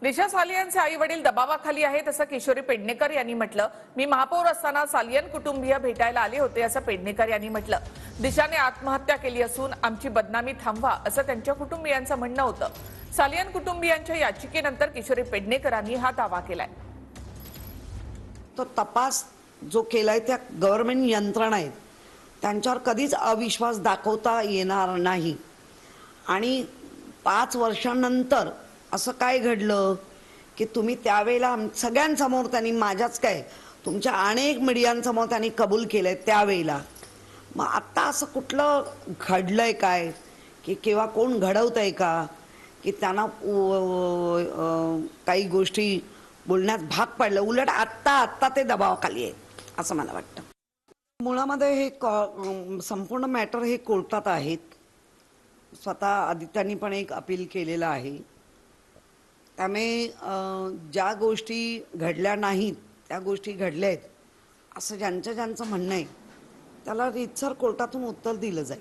दिशा सालियनचे आई वडील दबावाखाली आहेत असं किशोरी पेडणेकर यांनी म्हटलं। मी महापौर असताना सालियन कुटुंबीय भेटायला आले होते असं पेडणेकर यांनी म्हटलं। दिशाने आत्महत्या केली असून आमची बदनामी थांबवा असं त्यांच्या कुटुंबियांचं म्हणणं होतं। सालियन कुटुंबियांच्या याचिकेनंतर किशोरी पेडणेकरांनी हा दावा केलाय। तो तपास जो केलाय त्या गव्हर्नमेंट यंत्रणा आहेत त्यांच्यावर कधीच अविश्वास दाखवता येणार नाही। आणि 5 वर्षांनंतर असं काय घडलं की तुम्ही त्यावेळेला सगळ्यांसमोर त्यांनी माझ्याच काय तुमच्या अनेक मीडियांसमोर त्यांनी कबूल केलंय त्यावेळेला। मग आता असं कुठलं घडलंय काय की किंवा कोण घडवतंय का की त्यांना काही गोष्टी बोलण्यात भाग पडलं। उलट आत्ता ते दबावाखाली आहेत असं मला वाटतं। मुळामध्ये हे संपूर्ण मॅटर हे कोर्टात आहेत। स्वतः आदित्यांनी पण एक अपील केलेलं आहे। त्यामुळे ज्या गोष्टी घडल्या नाहीत त्या गोष्टी घडल्या आहेत असं ज्यांचं म्हणणं आहे त्याला रीतसर कोर्टातून उत्तर दिलं जाईल।